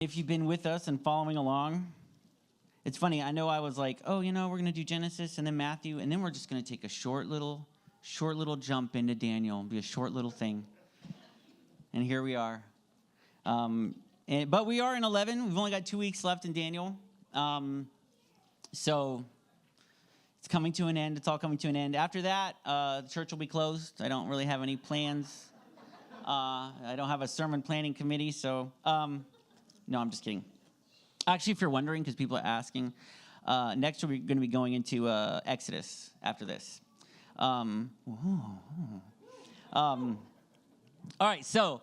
If you've been with us and following along, it's funny. I know I was like, oh, we're going to do Genesis and then Matthew, and then we're just going to take a short little jump into Daniel. It'll be a short little thing. And here we are. But we are in 11. We've only got 2 weeks left in Daniel. So it's coming to an end. It's all coming to an end. After that, the church will be closed. I don't really have any plans. I don't have a sermon planning committee, so no, I'm just kidding. Actually, if you're wondering, because people are asking, next we're going to be going into Exodus after this. All right, so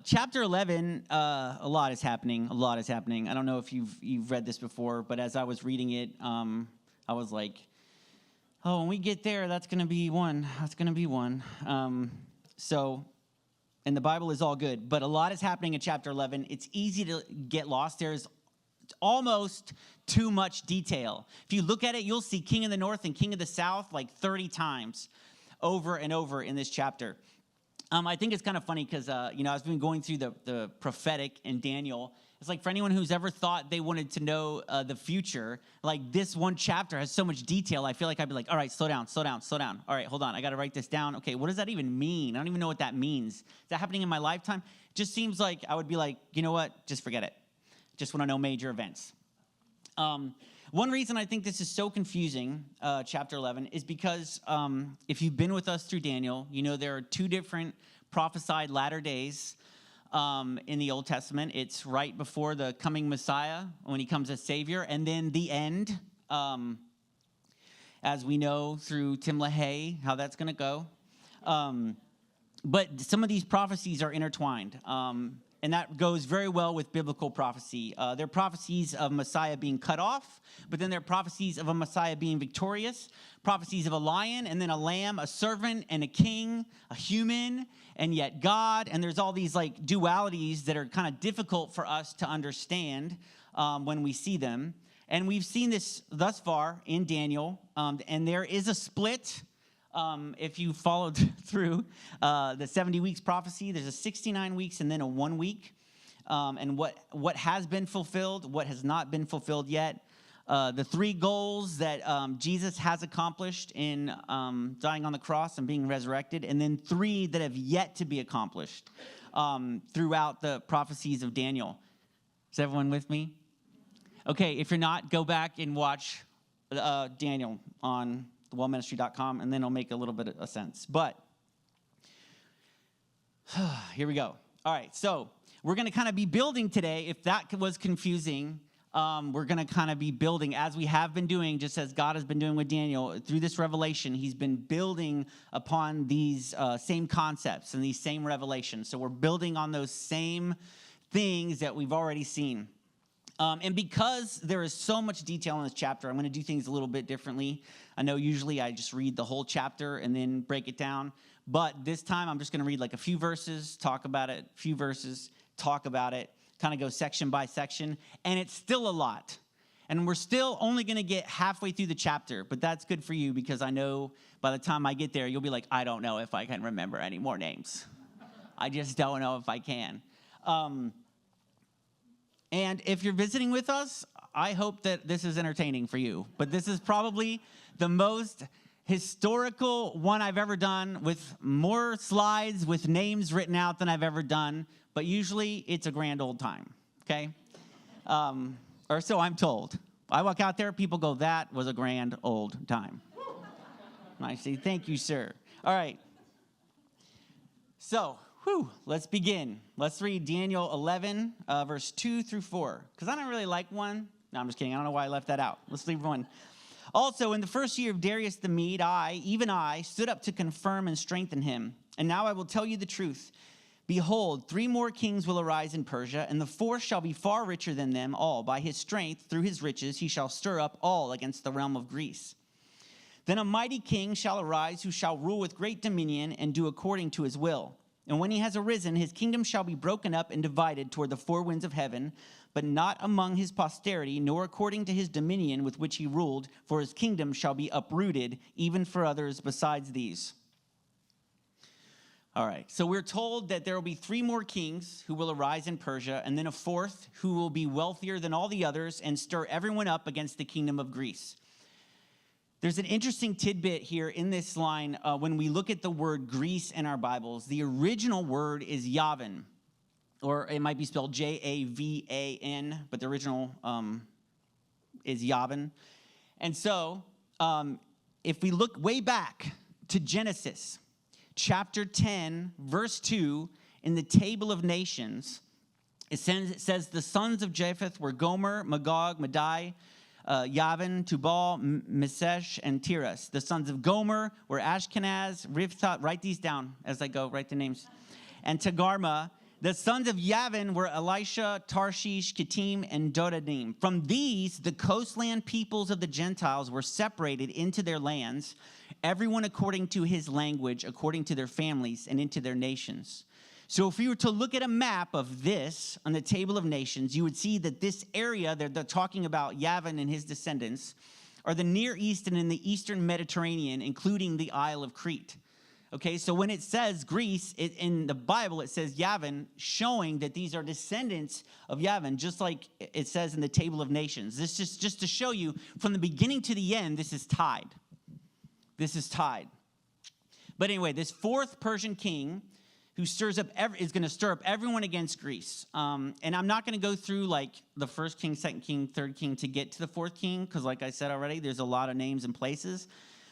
chapter 11, a lot is happening. I don't know if you've read this before, but as I was reading it, I was like, oh, when we get there, that's going to be one. And the Bible is all good, but a lot is happening in chapter 11. It's easy to get lost. There's almost too much detail. If you look at it, you'll see King of the North and King of the South like 30 times over and over in this chapter. I think it's kind of funny because, I've been going through the prophetic in Daniel. It's like for anyone who's ever thought they wanted to know the future, like this one chapter has so much detail. I feel like I'd be like, all right, slow down. All right, hold on. I got to write this down. Okay, what does that even mean? I don't even know what that means. Is that happening in my lifetime? It just seems like I would be like, you know what? Just forget it. Just want to know major events. One reason I think this is so confusing, chapter 11, is because if you've been with us through Daniel, there are two different prophesied latter days in the Old Testament. It's right before the coming Messiah, when he comes as Savior, and then the end, as we know through Tim LaHaye, how that's going to go. But some of these prophecies are intertwined. And that goes very well with biblical prophecy. They're prophecies of Messiah being cut off, but then they're prophecies of a Messiah being victorious, prophecies of a lion, and then a lamb, a servant, and a king, a human, and yet God. And there's all these like dualities that are kind of difficult for us to understand when we see them. And we've seen this thus far in Daniel, and there is a split. If you followed through the 70 weeks prophecy, there's a 69 weeks and then a 1 week. And what has been fulfilled, what has not been fulfilled yet. The three goals that Jesus has accomplished in dying on the cross and being resurrected. And then three that have yet to be accomplished throughout the prophecies of Daniel. Is everyone with me? Okay, if you're not, go back and watch Daniel on thewellministry.com, and then it'll make a little bit of sense. But here we go. All right, so we're going to kind of be building today. If that was confusing, we're going to kind of be building as we have been doing, just as God has been doing with Daniel. Through this revelation, he's been building upon these same concepts and these same revelations. So we're building on those same things that we've already seen. And because there is so much detail in this chapter, I'm going to do things a little bit differently. I know usually I just read the whole chapter and then break it down. But this time I'm just going to read like a few verses, talk about it, kind of go section by section. And it's still a lot. And we're still only going to get halfway through the chapter. But that's good for you because I know by the time I get there, you'll be like, I don't know if I can remember any more names. I just don't know if I can. And if you're visiting with us, I hope that this is entertaining for you. But this is probably the most historical one I've ever done, with more slides with names written out than I've ever done. But usually it's a grand old time, okay? Or so I'm told. I walk out there, people go, that was a grand old time. And I say, thank you, sir. All right. So, let's begin. Let's read Daniel 11, verse 2 through 4. Because I don't really like one. No, I'm just kidding. I don't know why I left that out. Let's leave one. Also, in the first year of Darius the Mede, even I, stood up to confirm and strengthen him. And now I will tell you the truth. Behold, 3 more kings will arise in Persia, and the fourth shall be far richer than them all. By his strength, through his riches, he shall stir up all against the realm of Greece. Then a mighty king shall arise, who shall rule with great dominion and do according to his will. And when he has arisen, his kingdom shall be broken up and divided toward the 4 winds of heaven, but not among his posterity, nor according to his dominion with which he ruled, for his kingdom shall be uprooted, even for others besides these. All right, so we're told that there will be 3 more kings who will arise in Persia, and then a 4th who will be wealthier than all the others and stir everyone up against the kingdom of Greece. There's an interesting tidbit here in this line when we look at the word Greece in our Bibles. The original word is Yavin, or it might be spelled Javan, but the original is Yavin. And so if we look way back to Genesis, chapter 10, verse 2, in the table of nations, it says the sons of Japheth were Gomer, Magog, Madai, Yavin, Tubal, Mesesh, and Tiras. The sons of Gomer were Ashkenaz, Rivtha. Write these down as I go. Write the names. And Tagarma. The sons of Yavin were Elisha, Tarshish, Kittim, and Dodanim. From these, the coastland peoples of the Gentiles were separated into their lands, everyone according to his language, according to their families, and into their nations. So if we were to look at a map of this on the table of nations, you would see that this area that they're talking about, Yavin and his descendants, are the Near East and in the Eastern Mediterranean, including the Isle of Crete. Okay, so when it says Greece, in the Bible, it says Yavin, showing that these are descendants of Yavin, just like it says in the table of nations. This is just to show you from the beginning to the end, this is tied. This is tied. But anyway, this 4th Persian king who is going to stir up everyone against Greece. And I'm not going to go through like the 1st king, 2nd king, 3rd king to get to the 4th king, because like I said already, there's a lot of names and places.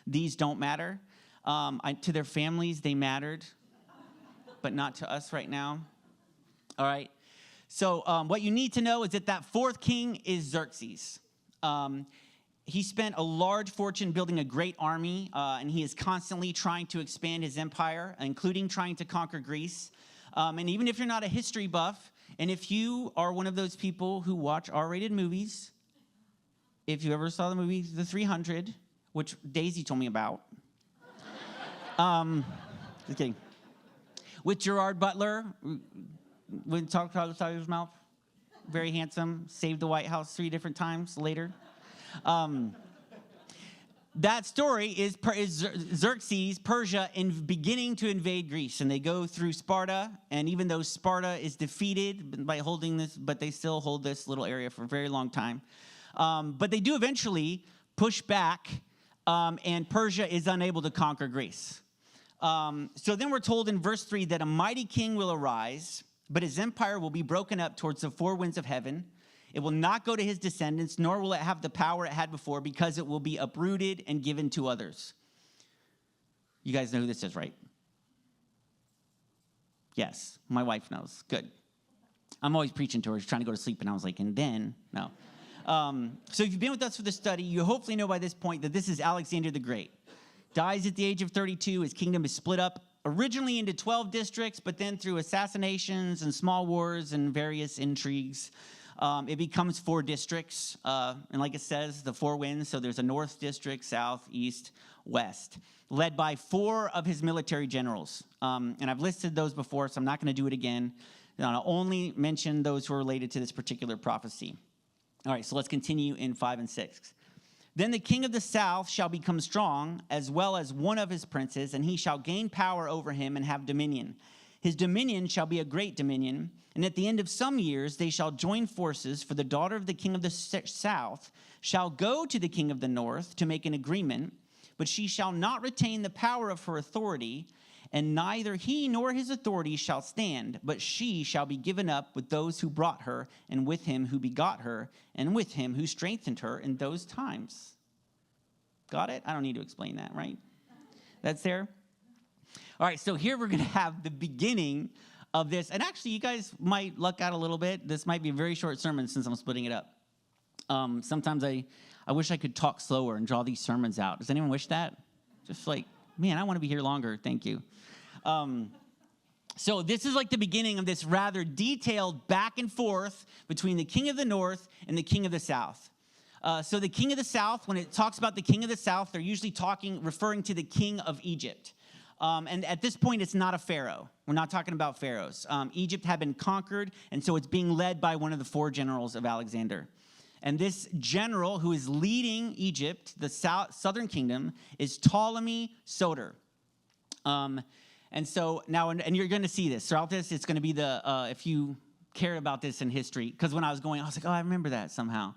These don't matter. To their families, they mattered, but not to us right now. All right. So what you need to know is that 4th king is Xerxes. He spent a large fortune building a great army, and he is constantly trying to expand his empire, including trying to conquer Greece. And even if you're not a history buff, and if you are one of those people who watch R-rated movies, if you ever saw the movie The 300, which Daisy told me about, just kidding. With Gerard Butler, when talk out of his mouth, very handsome, saved the White House 3 different times later. That story is Xerxes, Persia, beginning to invade Greece, and they go through Sparta. And even though Sparta is defeated by holding this, but they still hold this little area for a very long time. But they do eventually push back, and Persia is unable to conquer Greece. So then we're told in verse 3 that a mighty king will arise, but his empire will be broken up towards the 4 winds of heaven. It will not go to his descendants, nor will it have the power it had before, because it will be uprooted and given to others. You guys know who this is, right? Yes, my wife knows. Good. I'm always preaching to her. She's trying to go to sleep, and I was like, and then, no. So if you've been with us for the study, you hopefully know by this point that this is Alexander the Great. Dies at the age of 32. His kingdom is split up originally into 12 districts, but then through assassinations and small wars and various intrigues, it becomes 4 districts. And like it says, the 4 winds. So there's a north district, south, east, west, led by 4 of his military generals. And I've listed those before, so I'm not going to do it again. I'll only mention those who are related to this particular prophecy. All right, so let's continue in 5 and 6. Then the king of the south shall become strong, as well as one of his princes, and he shall gain power over him and have dominion. His dominion shall be a great dominion, and at the end of some years they shall join forces, for the daughter of the king of the south shall go to the king of the north to make an agreement, but she shall not retain the power of her authority, and neither he nor his authority shall stand, but she shall be given up with those who brought her, and with him who begot her, and with him who strengthened her in those times. Got it? I don't need to explain that, right? That's there? All right, so here we're going to have the beginning of this. And actually, you guys might luck out a little bit. This might be a very short sermon since I'm splitting it up. Sometimes I wish I could talk slower and draw these sermons out. Does anyone wish that? Just like, man, I want to be here longer. Thank you. So this is like the beginning of this rather detailed back and forth between the king of the north and the king of the south. So the king of the south, when it talks about the king of the south, they're usually referring to the king of Egypt. And at this point, it's not a pharaoh. We're not talking about pharaohs. Egypt had been conquered, and so it's being led by one of the 4 generals of Alexander. And this general who is leading Egypt, the southern kingdom, is Ptolemy Soter. And And so now, and you're going to see this. Throughout this, it's going to be if you care about this in history, because when I was going, I was like, oh, I remember that somehow.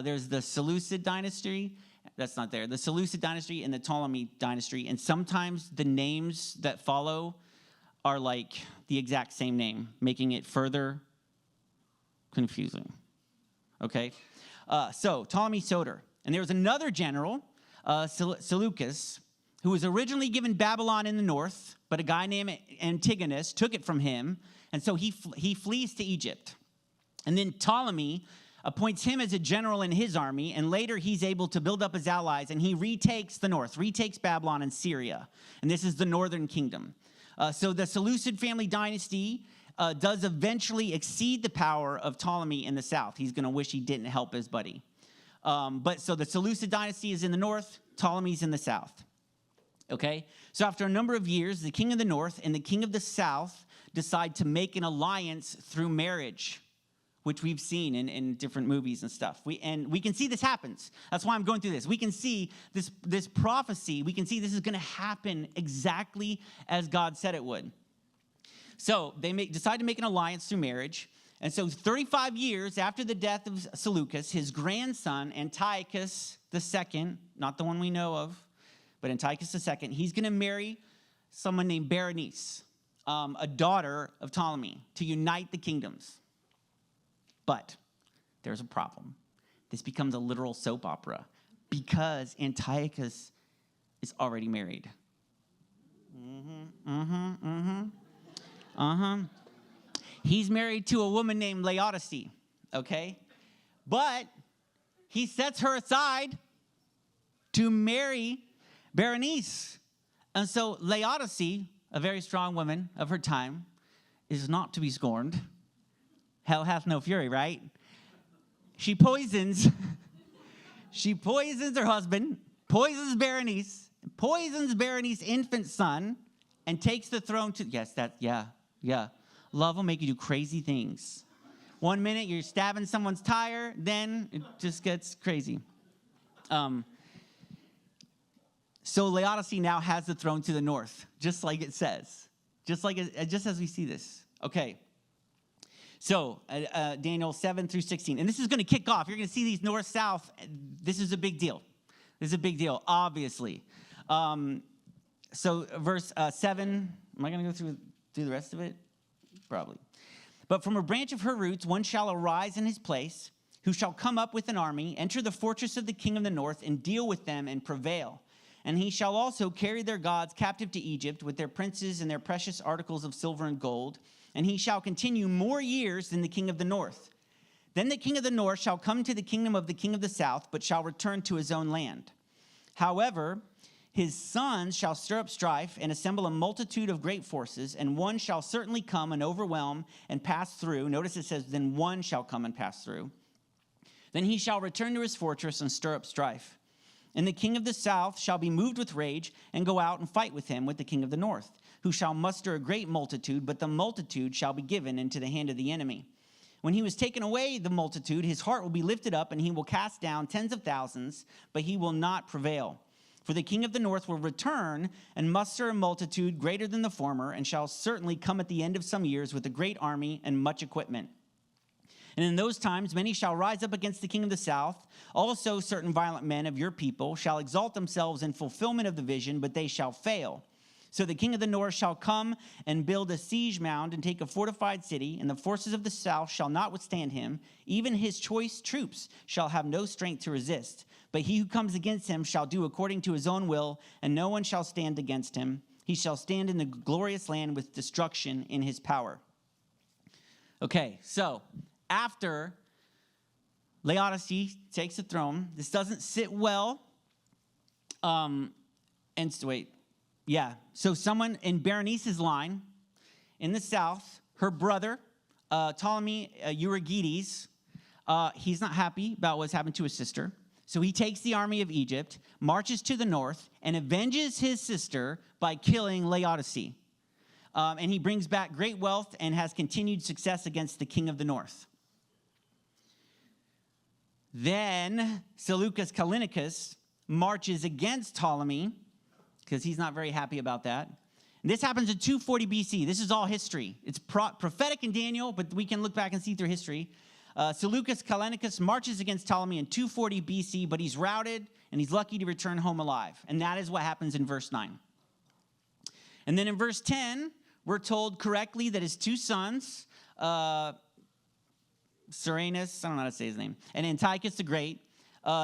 There's the Seleucid dynasty. That's not there. The Seleucid dynasty and the Ptolemy dynasty. And sometimes the names that follow are like the exact same name, making it further confusing. Okay? So Ptolemy Soter. And there was another general, Seleucus, who was originally given Babylon in the north, but a guy named Antigonus took it from him, and so he flees to Egypt. And then Ptolemy appoints him as a general in his army, and later he's able to build up his allies, and he retakes the north, retakes Babylon and Syria. And this is the northern kingdom. So the Seleucid family dynasty does eventually exceed the power of Ptolemy in the south. He's going to wish he didn't help his buddy. But so the Seleucid dynasty is in the north, Ptolemy's in the south. Okay? So after a number of years, the king of the north and the king of the south decide to make an alliance through marriage, which we've seen in different movies and stuff. We can see this happens. That's why I'm going through this. We can see this prophecy. We can see this is going to happen exactly as God said it would. So they decide to make an alliance through marriage. And so 35 years after the death of Seleucus, his grandson, Antiochus II, not the one we know of, but Antiochus II, he's going to marry someone named Berenice, a daughter of Ptolemy, to unite the kingdoms. But there's a problem. This becomes a literal soap opera because Antiochus is already married. He's married to a woman named Laodice, okay? But he sets her aside to marry Berenice. And so Laodice, a very strong woman of her time, is not to be scorned. Hell hath no fury, right? She poisons her husband, poisons Berenice's infant son, and takes the throne to, yeah. Love will make you do crazy things. 1 minute you're stabbing someone's tire, then it just gets crazy. So Laodice now has the throne to the north, just like it says, just as we see this. Okay. So Daniel 7 through 16, and this is going to kick off. You're going to see these north south. This is a big deal. This is a big deal, obviously. So verse 7. Am I going to go through the rest of it? Probably. But from a branch of her roots, one shall arise in his place, who shall come up with an army, enter the fortress of the king of the north, and deal with them and prevail. And he shall also carry their gods captive to Egypt with their princes and their precious articles of silver and gold. And he shall continue more years than the king of the north. Then the king of the north shall come to the kingdom of the king of the south, but shall return to his own land. However, his sons shall stir up strife and assemble a multitude of great forces, and one shall certainly come and overwhelm and pass through. Notice it says, then one shall come and pass through. Then he shall return to his fortress and stir up strife. And the king of the south shall be moved with rage and go out and fight with him with the king of the north, who shall muster a great multitude, but the multitude shall be given into the hand of the enemy. When he was taken away, the multitude, his heart will be lifted up, and he will cast down tens of thousands, but he will not prevail. For the king of the north will return and muster a multitude greater than the former, and shall certainly come at the end of some years with a great army and much equipment. And in those times many shall rise up against the king of the south. Also certain violent men of your people shall exalt themselves in fulfillment of the vision, but they shall fail. So the king of the north shall come and build a siege mound and take a fortified city, and the forces of the south shall not withstand him. Even his choice troops shall have no strength to resist. But he who comes against him shall do according to his own will, and no one shall stand against him. He shall stand in the glorious land with destruction in his power. Okay, so after Laodice takes the throne, this doesn't sit well. So someone in Berenice's line in the south, her brother, Ptolemy Euergetes, he's not happy about what's happened to his sister. So he takes the army of Egypt, marches to the north, and avenges his sister by killing Laodice. And he brings back great wealth and has continued success against the king of the north. Then Seleucus Callinicus marches against Ptolemy, because he's not very happy about that. This happens in 240 BC. This is all history. It's prophetic in Daniel, but we can look back and see through history. Seleucus Callinicus marches against Ptolemy in 240 BC, but he's routed, and he's lucky to return home alive. And that is what happens in verse 9. And then in verse 10, we're told correctly that his two sons, Serenus, I don't know how to say his name, and Antiochus the Great,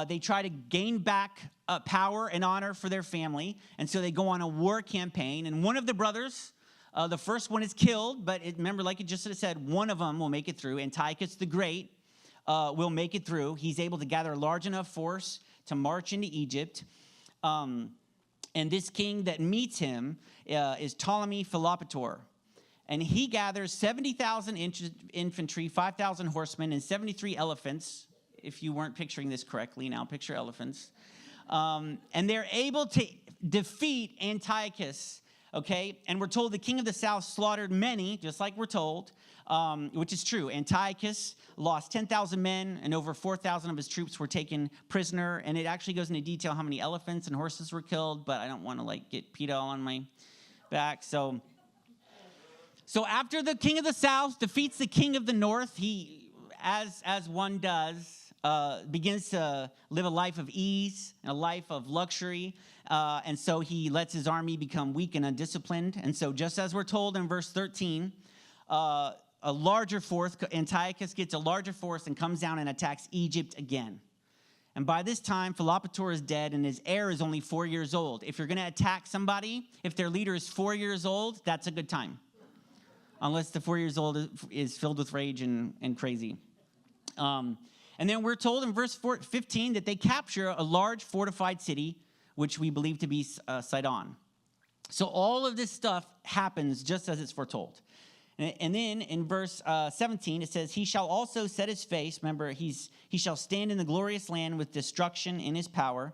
they try to gain back power and honor for their family, and so they go on a war campaign. And one of the brothers, the first one is killed, but remember, like it just said, one of them will make it through. Antiochus the Great will make it through. He's able to gather a large enough force to march into Egypt. And this king that meets him is Ptolemy Philopator. And he gathers 70,000 infantry, 5,000 horsemen, and 73 elephants. If you weren't picturing this correctly, now picture elephants. And they're able to defeat Antiochus, okay? And we're told the king of the south slaughtered many, just like we're told, which is true. Antiochus lost 10,000 men, and over 4,000 of his troops were taken prisoner. And it actually goes into detail how many elephants and horses were killed, but I don't want to, get PETA all on my back. So after the king of the south defeats the king of the north, he, as one does, begins to live a life of ease and a life of luxury. And so he lets his army become weak and undisciplined. And so just as we're told in verse 13, a larger force, Antiochus gets a larger force and comes down and attacks Egypt again. And by this time, Philopator is dead and his heir is only 4 years old. If you're going to attack somebody, if their leader is 4 years old, that's a good time. Unless the 4 years old is filled with rage and crazy. And then we're told in verse 15 that they capture a large fortified city, which we believe to be Sidon. So all of this stuff happens just as it's foretold. And then in verse 17, it says, he shall also set his face. Remember, he shall stand in the glorious land with destruction in his power.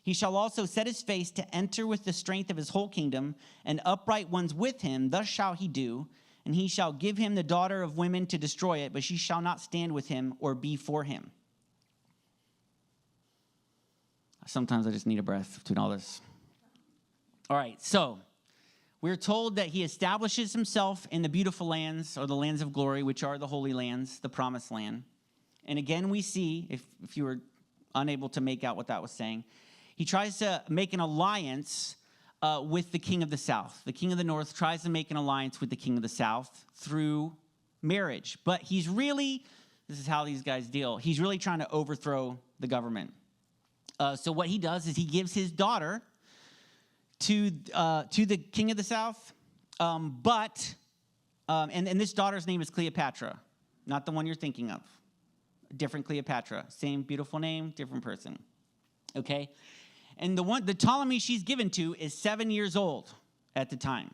He shall also set his face to enter with the strength of his whole kingdom, and upright ones with him. Thus shall he do. And he shall give him the daughter of women to destroy it, but she shall not stand with him or be for him. Sometimes I just need a breath between all this. All right, so we're told that he establishes himself in the beautiful lands, or the lands of glory, which are the holy lands, the promised land. And again, we see, if you were unable to make out what that was saying, he tries to make an alliance with the king of the south. The king of the north tries to make an alliance with the king of the south through marriage. But he's really, this is how these guys deal, he's really trying to overthrow the government. So what he does is he gives his daughter to the king of the south, and this daughter's name is Cleopatra, not the one you're thinking of. Different Cleopatra, same beautiful name, different person. Okay? And the Ptolemy she's given to is 7 years old at the time.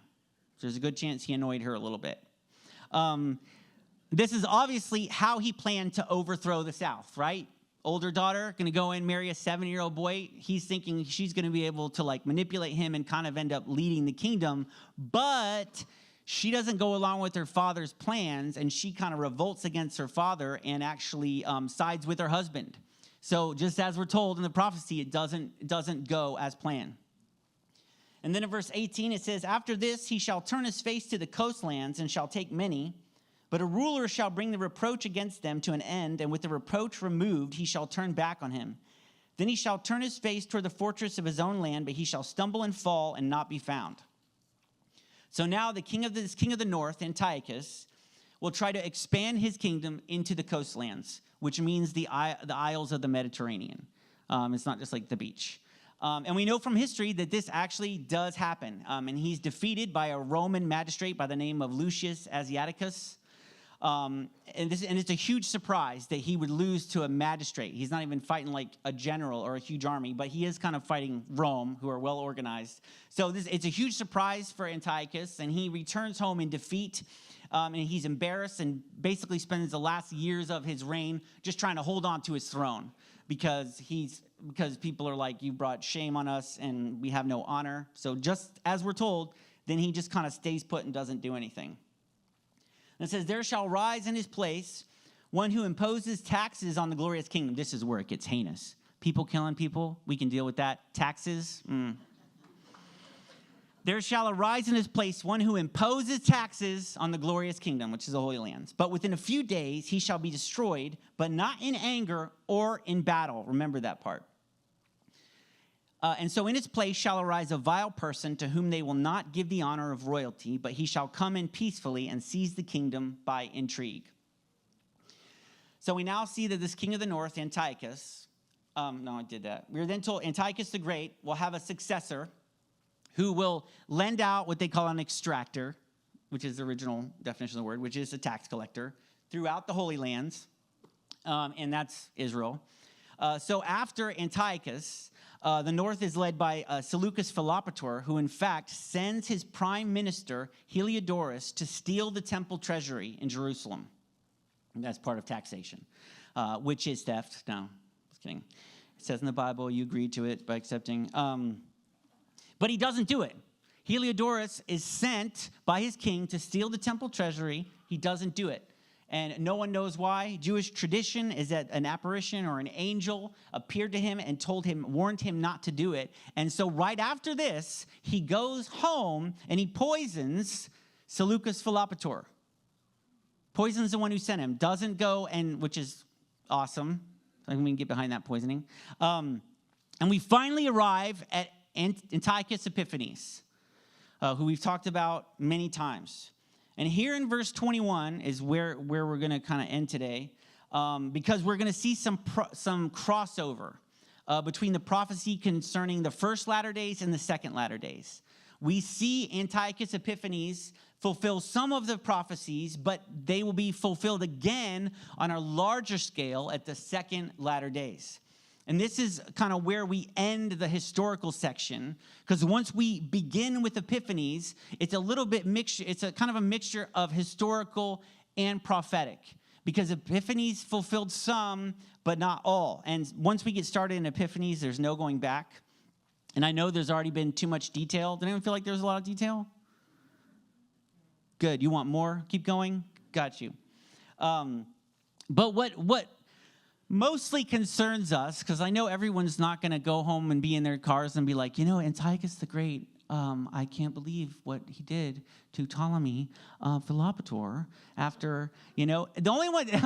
So there's a good chance he annoyed her a little bit. This is obviously how he planned to overthrow the south, right? Older daughter, going to go in, marry a 7-year-old boy. He's thinking she's going to be able to manipulate him and kind of end up leading the kingdom. But she doesn't go along with her father's plans, and she kind of revolts against her father and actually sides with her husband. So just as we're told in the prophecy, it doesn't go as planned. And then in verse 18, it says, after this, he shall turn his face to the coastlands and shall take many. But a ruler shall bring the reproach against them to an end, and with the reproach removed, he shall turn back on him. Then he shall turn his face toward the fortress of his own land, but he shall stumble and fall and not be found. So now the king of the north, Antiochus, will try to expand his kingdom into the coastlands, which means the isles of the Mediterranean. It's not just like the beach. And we know from history that this actually does happen. And he's defeated by a Roman magistrate by the name of Lucius Asiaticus. And it's a huge surprise that he would lose to a magistrate. He's not even fighting like a general or a huge army, but he is kind of fighting Rome, who are well organized. So it's a huge surprise for Antiochus, and he returns home in defeat, and he's embarrassed and basically spends the last years of his reign just trying to hold on to his throne because people are like, you brought shame on us and we have no honor. So just as we're told, then he just kind of stays put and doesn't do anything. And it says, there shall rise in his place one who imposes taxes on the glorious kingdom. This is where it gets heinous. People killing people, we can deal with that. Taxes, there shall arise in his place one who imposes taxes on the glorious kingdom, which is the Holy Lands. But within a few days he shall be destroyed, but not in anger or in battle. Remember that part. And so in its place shall arise a vile person to whom they will not give the honor of royalty, but he shall come in peacefully and seize the kingdom by intrigue. So we now see that this king of the north, Antiochus, we were then told Antiochus the Great will have a successor who will lend out what they call an extractor, which is the original definition of the word, which is a tax collector, throughout the Holy Lands, and that's Israel. So after Antiochus, the north is led by Seleucus Philopator, who in fact sends his prime minister, Heliodorus, to steal the temple treasury in Jerusalem. And that's part of taxation, which is theft. No, just kidding. It says in the Bible, you agreed to it by accepting. But he doesn't do it. Heliodorus is sent by his king to steal the temple treasury. He doesn't do it. And no one knows why. Jewish tradition is that an apparition or an angel appeared to him and warned him not to do it. And so right after this, he goes home and he poisons Seleucus Philopator. Poisons the one who sent him. Doesn't go, which is awesome. I mean, we can get behind that poisoning. And we finally arrive at Antiochus Epiphanes, who we've talked about many times. And here in verse 21 is where we're going to kind of end today, because we're going to see some crossover between the prophecy concerning the first latter days and the second latter days. We see Antiochus Epiphanes fulfill some of the prophecies, but they will be fulfilled again on a larger scale at the second latter days. And this is kind of where we end the historical section, because once we begin with Epiphanes, it's a little bit mixture. It's a kind of a mixture of historical and prophetic, because Epiphanes fulfilled some, but not all. And once we get started in Epiphanes, there's no going back. And I know there's already been too much detail. Did anyone feel like there's a lot of detail? Good. You want more? Keep going? Got you. But what mostly concerns us, because I know everyone's not going to go home and be in their cars and be like, Antiochus the Great, I can't believe what he did to Ptolemy Philopator after, the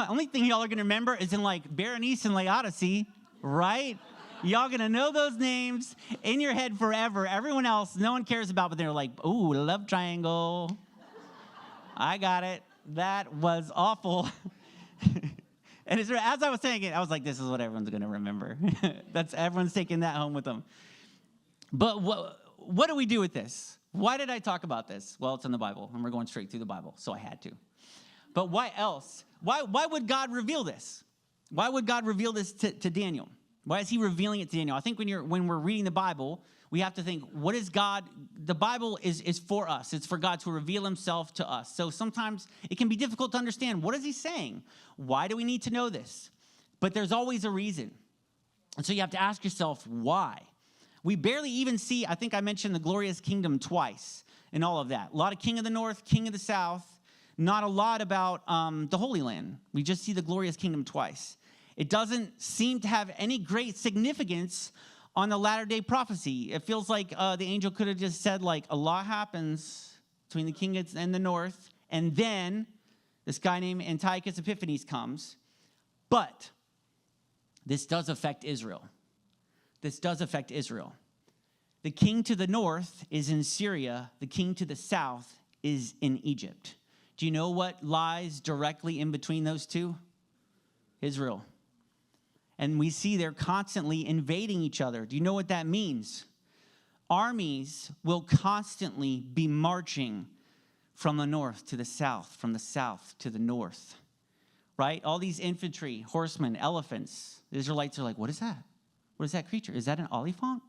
only thing y'all are going to remember is in like Berenice and Laodice, right? Y'all going to know those names in your head forever. Everyone else, no one cares about, but they're like, ooh, love triangle. I got it. That was awful. And as I was saying it, I was like, this is what everyone's going to remember. Everyone's taking that home with them. But what do we do with this? Why did I talk about this? Well, it's in the Bible, and we're going straight through the Bible, so I had to. But why else? Why would God reveal this? Why would God reveal this to Daniel? Why is he revealing it to Daniel? I think when we're reading the Bible, we have to think, what is God? The Bible is for us. It's for God to reveal himself to us. So sometimes it can be difficult to understand. What is he saying? Why do we need to know this? But there's always a reason. And so you have to ask yourself, why? We barely even see, I think I mentioned the glorious kingdom twice in all of that. A lot of king of the north, king of the south. Not a lot about the Holy Land. We just see the glorious kingdom twice. It doesn't seem to have any great significance on the latter-day prophecy. It feels like the angel could have just said, like, a lot happens between the king and the north, and then this guy named Antiochus Epiphanes comes. But this does affect Israel. This does affect Israel. The king to the north is in Syria. The king to the south is in Egypt. Do you know what lies directly in between those two? Israel. And we see they're constantly invading each other. Do you know what that means? Armies will constantly be marching from the north to the south, from the south to the north, right? All these infantry, horsemen, elephants. The Israelites are like, what is that? What is that creature? Is that an oliphant?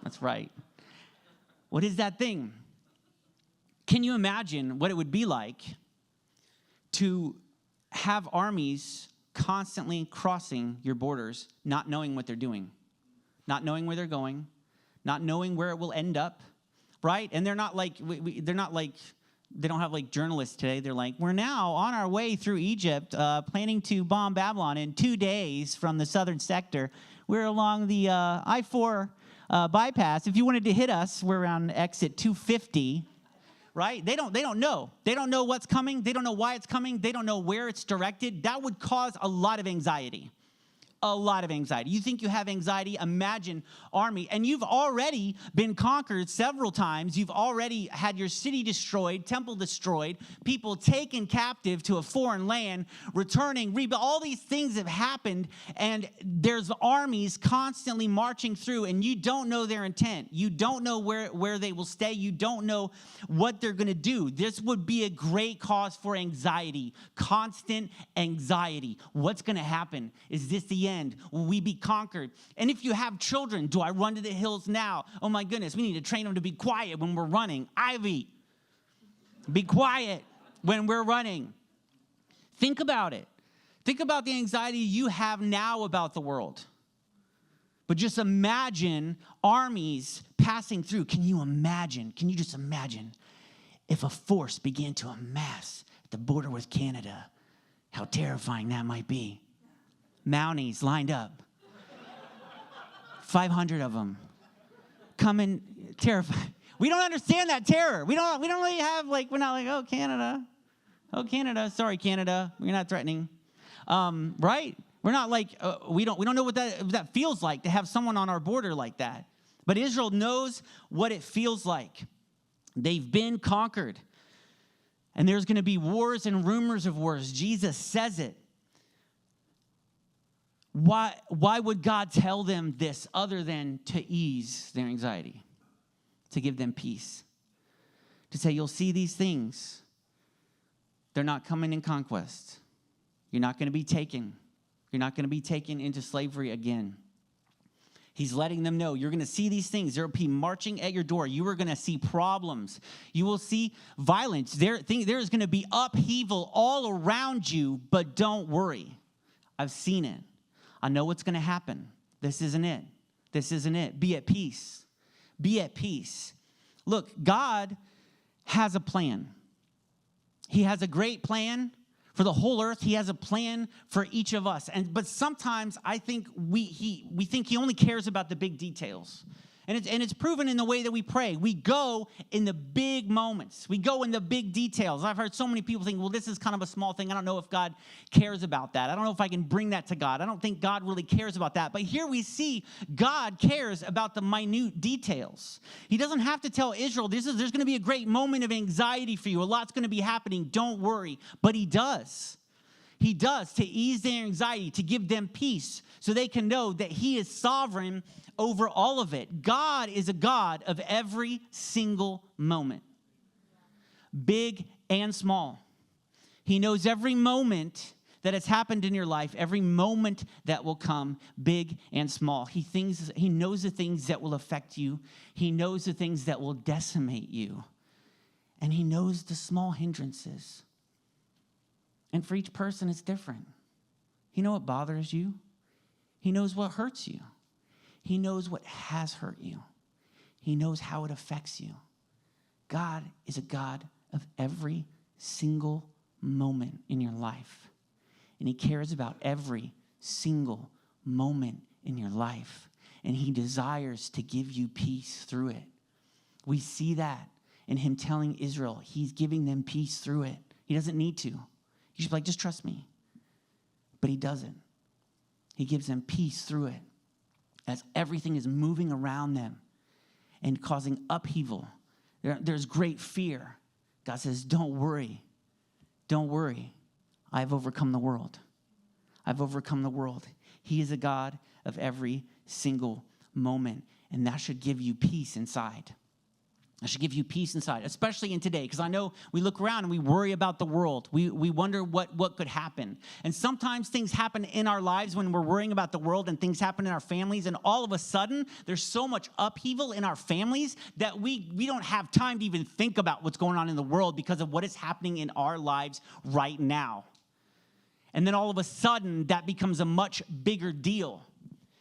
That's right. What is that thing? Can you imagine what it would be like to have armies constantly crossing your borders, not knowing what they're doing, not knowing where they're going, not knowing where it will end up, right? And they're not like, they don't have like journalists today. They're like, we're now on our way through Egypt, planning to bomb Babylon in 2 days from the southern sector. We're along the I-4 bypass. If you wanted to hit us, we're around exit 250. Right? They don't know. They don't know what's coming. They don't know why it's coming. They don't know where it's directed. That would cause a lot of anxiety. A lot of anxiety. You think you have anxiety? Imagine army. And you've already been conquered several times. You've already had your city destroyed, temple destroyed, people taken captive to a foreign land, returning, rebuild. All these things have happened, and there's armies constantly marching through, and you don't know their intent. You don't know where they will stay. You don't know what they're going to do. This would be a great cause for anxiety, constant anxiety. What's going to happen? Is this the end? Will we be conquered? And if you have children, do I run to the hills now? Oh my goodness, we need to train them to be quiet when we're running. Ivy, be quiet when we're running. Think about it. Think about the anxiety you have now about the world. But just imagine armies passing through. Can you imagine? Can you just imagine if a force began to amass at the border with Canada? How terrifying that might be. Mounties lined up. 500 of them. Coming, terrified. We don't understand that terror. We don't really have, we're not like, oh, Canada. Oh, Canada. Sorry, Canada. We're not threatening. Right? We're not like, we don't know what that feels like to have someone on our border like that. But Israel knows what it feels like. They've been conquered. And there's going to be wars and rumors of wars. Jesus says it. Why would God tell them this other than to ease their anxiety, to give them peace, to say, you'll see these things. They're not coming in conquest. You're not going to be taken. You're not going to be taken into slavery again. He's letting them know you're going to see these things. There will be marching at your door. You are going to see problems. You will see violence. There is going to be upheaval all around you, but don't worry. I've seen it. I know what's going to happen. This isn't it. This isn't it. Be at peace. Be at peace. Look, God has a plan. He has a great plan for the whole earth. He has a plan for each of us. But sometimes I think we think he only cares about the big details. And it's proven in the way that we pray. We go in the big moments. We go in the big details. I've heard so many people think, well, this is kind of a small thing. I don't know if God cares about that. I don't know if I can bring that to God. I don't think God really cares about that. But here we see God cares about the minute details. He doesn't have to tell Israel, there's going to be a great moment of anxiety for you. A lot's going to be happening. Don't worry. But he does. He does, to ease their anxiety, to give them peace, so they can know that he is sovereign over all of it. God is a God of every single moment, big and small. He knows every moment that has happened in your life, every moment that will come, big and small. He knows the things that will affect you. He knows the things that will decimate you. And he knows the small hindrances. And for each person, it's different. He knows what bothers you. He knows what hurts you. He knows what has hurt you. He knows how it affects you. God is a God of every single moment in your life. And he cares about every single moment in your life. And he desires to give you peace through it. We see that in him telling Israel he's giving them peace through it. He doesn't need to. You should be like, just trust me. But he doesn't. He gives them peace through it as everything is moving around them and causing upheaval. There's great fear. God says, don't worry. Don't worry. I've overcome the world. I've overcome the world. He is a God of every single moment, and that should give you peace inside. That should give you peace inside, especially in today, because I know we look around and we worry about the world. We wonder what could happen. And sometimes things happen in our lives when we're worrying about the world, and things happen in our families, and all of a sudden, there's so much upheaval in our families that we don't have time to even think about what's going on in the world because of what is happening in our lives right now. And then all of a sudden, that becomes a much bigger deal.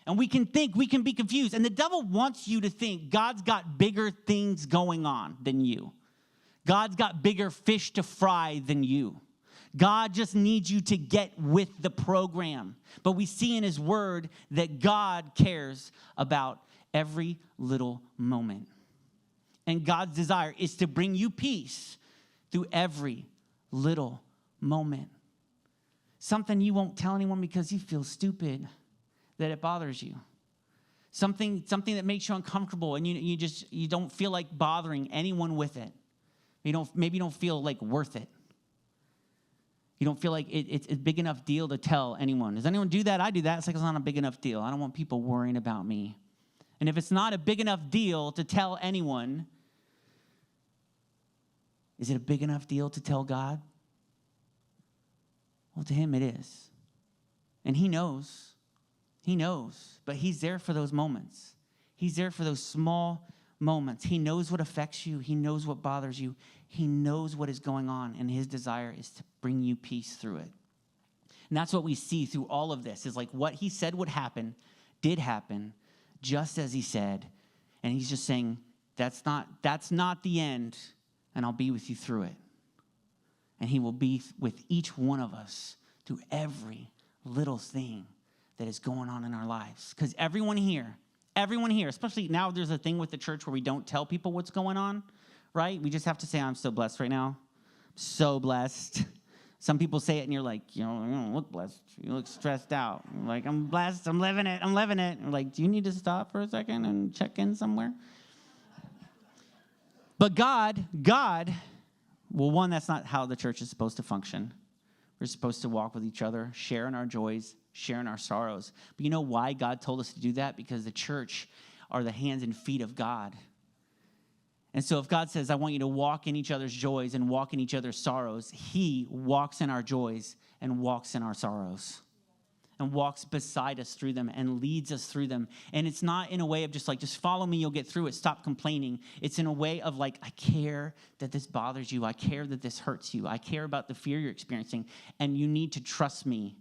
And we can be confused. And the devil wants you to think God's got bigger things going on than you. God's got bigger fish to fry than you. God just needs you to get with the program. But we see in his word that God cares about every little moment. And God's desire is to bring you peace through every little moment. Something you won't tell anyone because you feel stupid, that it bothers you. Something that makes you uncomfortable, and you don't feel like bothering anyone with it. Maybe you don't feel like worth it. You don't feel like it's a big enough deal to tell anyone. Does anyone do that? I do that. It's like it's not a big enough deal. I don't want people worrying about me. And if it's not a big enough deal to tell anyone, is it a big enough deal to tell God? Well, to him it is. And he knows. He knows. But he's there for those moments. He's there for those small moments. He knows what affects you. He knows what bothers you. He knows what is going on. And his desire is to bring you peace through it. And that's what we see through all of this, is like what he said would happen, did happen, just as he said. And he's just saying, that's not the end, and I'll be with you through it. And he will be with each one of us through every little thing that is going on in our lives. Because everyone here, especially now there's a thing with the church where we don't tell people what's going on, right? We just have to say, I'm so blessed right now. So blessed. Some people say it and you're like, you don't look blessed. You look stressed out. You're like, I'm blessed. I'm living it. And we're like, do you need to stop for a second and check in somewhere? But God, well, one, that's not how the church is supposed to function. We're supposed to walk with each other, share in our joys, share in our sorrows. But you know why God told us to do that? Because the church are the hands and feet of God. And so if God says, I want you to walk in each other's joys and walk in each other's sorrows, he walks in our joys and walks in our sorrows and walks beside us through them and leads us through them. And it's not in a way of just follow me, you'll get through it, stop complaining. It's in a way of I care that this bothers you. I care that this hurts you. I care about the fear you're experiencing. And you need to trust me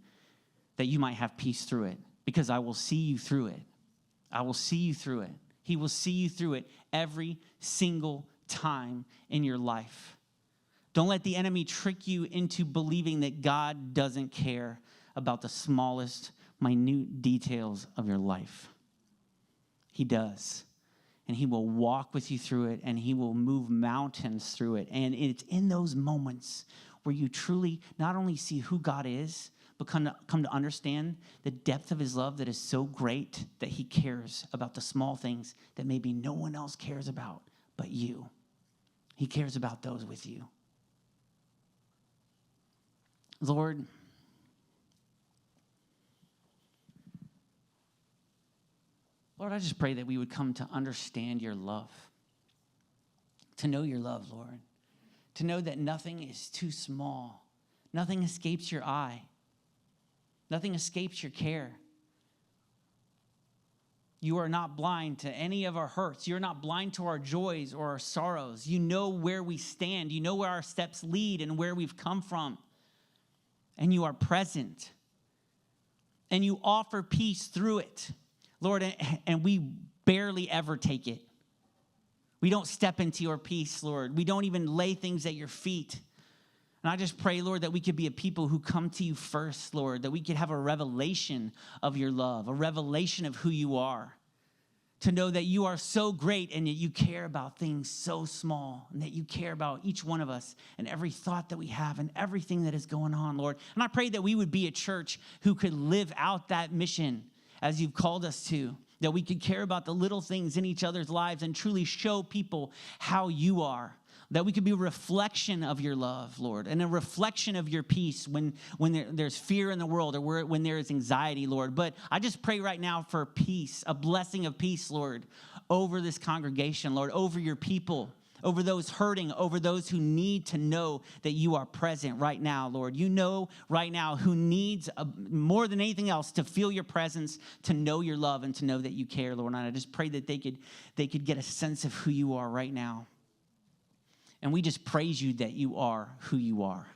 that you might have peace through it, because I will see you through it. I will see you through it. He will see you through it every single time in your life. Don't let the enemy trick you into believing that God doesn't care about the smallest, minute details of your life. He does. And he will walk with you through it, and he will move mountains through it. And it's in those moments where you truly not only see who God is, but come to understand the depth of his love that is so great that he cares about the small things that maybe no one else cares about but you. He cares about those with you. Lord, I just pray that we would come to understand your love, to know your love, Lord, to know that nothing is too small. Nothing escapes your eye. Nothing escapes your care. You are not blind to any of our hurts. You're not blind to our joys or our sorrows. You know where we stand. You know where our steps lead and where we've come from. And you are present. And you offer peace through it. Lord, and we barely ever take it. We don't step into your peace, Lord. We don't even lay things at your feet. And I just pray, Lord, that we could be a people who come to you first, Lord, that we could have a revelation of your love, a revelation of who you are, to know that you are so great and that you care about things so small, and that you care about each one of us and every thought that we have and everything that is going on, Lord. And I pray that we would be a church who could live out that mission as you've called us to, that we could care about the little things in each other's lives and truly show people how you are, that we could be a reflection of your love, Lord, and a reflection of your peace when there's fear in the world or when there is anxiety, Lord. But I just pray right now for peace, a blessing of peace, Lord, over this congregation, Lord, over your people, over those hurting, over those who need to know that you are present right now, Lord. You know right now who needs more than anything else to feel your presence, to know your love, and to know that you care, Lord. And I just pray that they could get a sense of who you are right now. And we just praise you that you are who you are.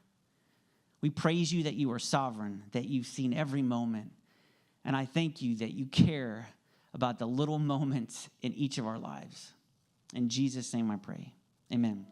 We praise you that you are sovereign, that you've seen every moment. And I thank you that you care about the little moments in each of our lives. In Jesus' name I pray. Amen.